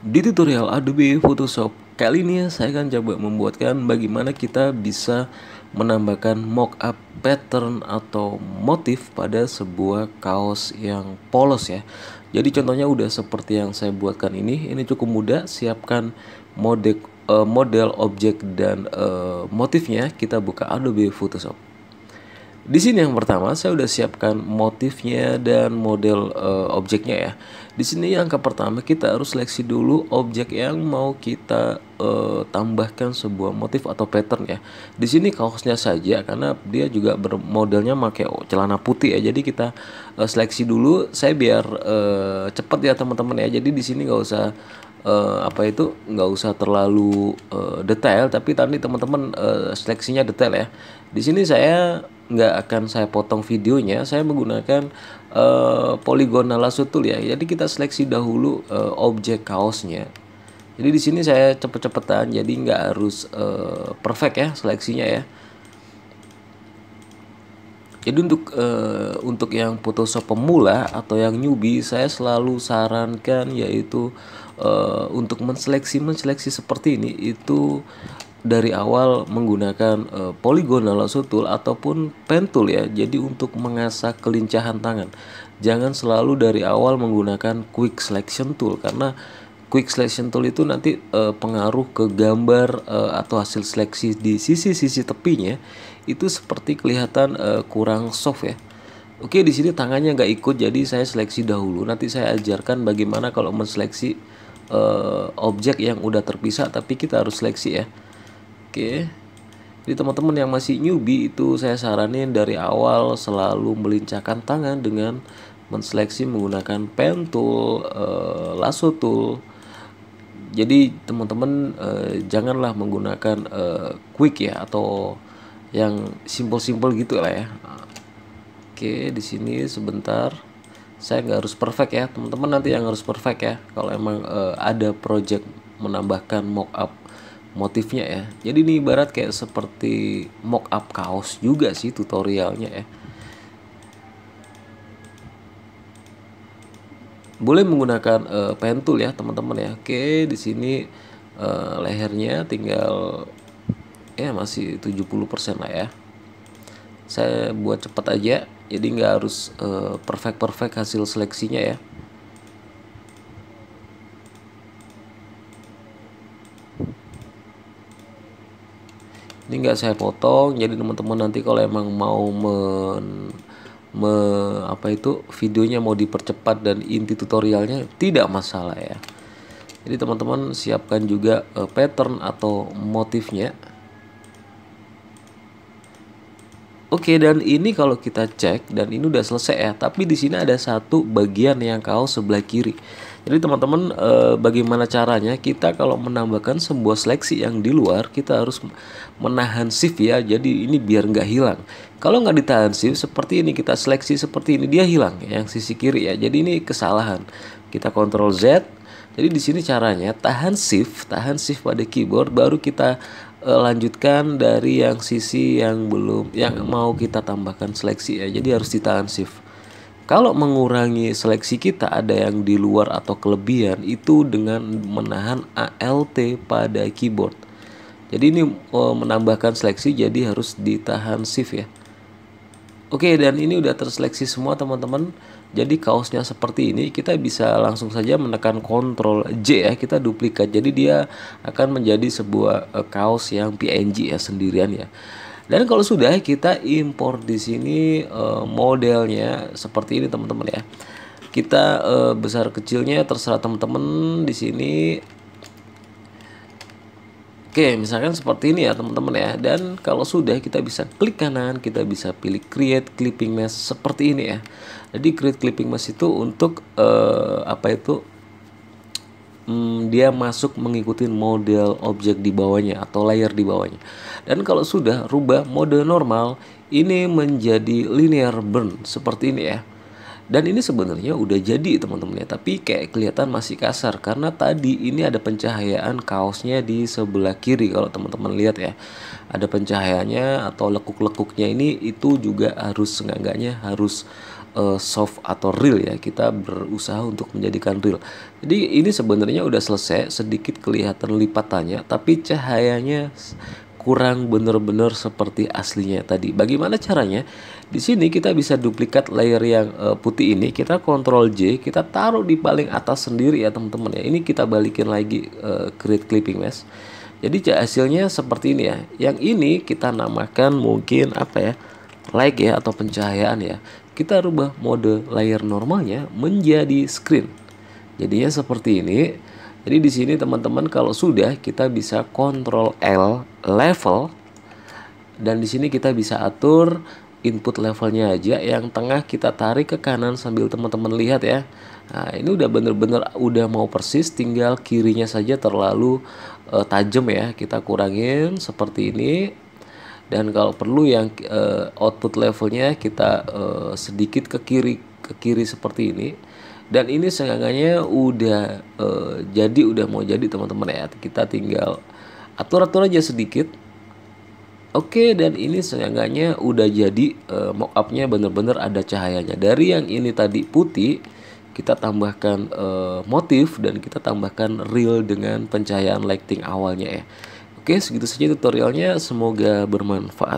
Di tutorial Adobe Photoshop kali ini saya akan coba membuatkan bagaimana kita bisa menambahkan mockup pattern atau motif pada sebuah kaos yang polos ya. Jadi contohnya udah seperti yang saya buatkan ini cukup mudah. Siapkan model objek dan motifnya. Kita buka Adobe Photoshop. Di sini yang pertama saya udah siapkan motifnya dan model objeknya ya. Di sini yang pertama kita harus seleksi dulu objek yang mau kita tambahkan sebuah motif atau pattern ya. Di sini kaosnya saja karena dia juga bermodelnya pakai celana putih ya. Jadi kita seleksi dulu. Saya biar cepet ya teman-teman ya. Jadi di sini nggak usah nggak usah terlalu detail, tapi tadi teman-teman seleksinya detail ya. Di sini saya nggak akan saya potong videonya, saya menggunakan polygonal lasso tool ya. Jadi kita seleksi dahulu objek kaosnya. Jadi di sini saya cepet-cepetan, jadi nggak harus perfect ya seleksinya ya. Jadi untuk yang Photoshop pemula atau yang newbie, saya selalu sarankan yaitu untuk menseleksi seperti ini itu dari awal menggunakan polygonal lasso tool ataupun pen tool ya. Jadi untuk mengasah kelincahan tangan, jangan selalu dari awal menggunakan quick selection tool, karena quick selection tool itu nanti pengaruh ke gambar atau hasil seleksi di sisi-sisi tepinya itu seperti kelihatan kurang soft ya. Oke, di sini tangannya nggak ikut, jadi saya seleksi dahulu. Nanti saya ajarkan bagaimana kalau menseleksi objek yang udah terpisah, tapi kita harus seleksi ya. Oke, jadi teman-teman yang masih newbie itu saya saranin dari awal selalu melincahkan tangan dengan menseleksi menggunakan pen tool, lasso tool. Jadi teman-teman janganlah menggunakan quick ya atau yang simple-simple gitu lah ya. Oke, di sini sebentar. Saya nggak harus perfect ya, teman-teman nanti yang harus perfect ya. Kalau emang ada project menambahkan mockup motifnya ya. Jadi ini ibarat kayak seperti mockup kaos juga sih tutorialnya ya. Boleh menggunakan pen tool ya teman-teman ya. Oke, di sini lehernya tinggal ya masih 70% lah ya. Saya buat cepat aja, jadi nggak harus perfect hasil seleksinya ya. Ini nggak saya potong, jadi teman-teman nanti kalau emang mau videonya mau dipercepat dan inti tutorialnya tidak masalah ya. Jadi teman-teman siapkan juga pattern atau motifnya. Oke, dan ini kalau kita cek dan ini udah selesai ya, tapi di sini ada satu bagian yang kaos sebelah kiri. Jadi teman-teman bagaimana caranya kita kalau menambahkan sebuah seleksi yang di luar, kita harus menahan shift ya. Jadi ini biar nggak hilang. Kalau nggak ditahan shift seperti ini, kita seleksi seperti ini, dia hilang yang sisi kiri ya. Jadi ini kesalahan. Kita Ctrl Z. Jadi di sini caranya tahan shift pada keyboard, baru kita lanjutkan dari yang sisi yang mau kita tambahkan seleksi ya. Jadi harus ditahan shift. Kalau mengurangi seleksi kita ada yang di luar atau kelebihan itu dengan menahan ALT pada keyboard. Jadi ini menambahkan seleksi, jadi harus ditahan shift ya. Oke, dan ini udah terseleksi semua teman-teman. Jadi kaosnya seperti ini, kita bisa langsung saja menekan Ctrl J ya, kita duplikat. Jadi dia akan menjadi sebuah kaos yang PNG ya sendirian ya. Dan kalau sudah kita impor di sini modelnya seperti ini teman-teman ya. Kita besar kecilnya terserah teman-teman di sini. Oke, misalkan seperti ini ya teman-teman ya. Dan kalau sudah kita bisa klik kanan, kita bisa pilih create clipping mesh seperti ini ya. Jadi create clipping mesh itu untuk dia masuk mengikuti model objek di bawahnya atau layer di bawahnya. Dan kalau sudah rubah mode normal, ini menjadi linear burn seperti ini ya. Dan ini sebenarnya udah jadi teman-teman ya, tapi kayak kelihatan masih kasar karena tadi ini ada pencahayaan kaosnya di sebelah kiri. Kalau teman-teman lihat ya, ada pencahayaannya atau lekuk-lekuknya ini, itu juga harus seenggaknya harus soft atau real ya, kita berusaha untuk menjadikan real. Jadi ini sebenarnya udah selesai, sedikit kelihatan lipatannya tapi cahayanya kurang bener-bener seperti aslinya tadi. Bagaimana caranya? Di sini kita bisa duplikat layer yang putih ini, kita Ctrl J, kita taruh di paling atas sendiri ya teman-teman ya. Ini kita balikin lagi create clipping mesh. Jadi hasilnya seperti ini ya. Yang ini kita namakan mungkin apa ya? Light ya atau pencahayaan ya. Kita rubah mode layer normalnya menjadi screen. Jadinya seperti ini. Jadi di sini teman-teman kalau sudah kita bisa Ctrl L level, dan di sini kita bisa atur input levelnya aja. Yang tengah kita tarik ke kanan sambil teman-teman lihat ya. Nah ini udah bener-bener udah mau persis, tinggal kirinya saja terlalu tajam ya. Kita kurangin seperti ini. Dan kalau perlu yang output levelnya kita sedikit ke kiri seperti ini. Dan ini seenggaknya udah udah mau jadi teman-teman ya. Kita tinggal atur-atur aja sedikit. Oke, dan ini seenggaknya udah jadi mockupnya bener-bener ada cahayanya. Dari yang ini tadi putih, kita tambahkan motif dan kita tambahkan real dengan pencahayaan lighting awalnya ya. Oke, segitu saja tutorialnya, semoga bermanfaat.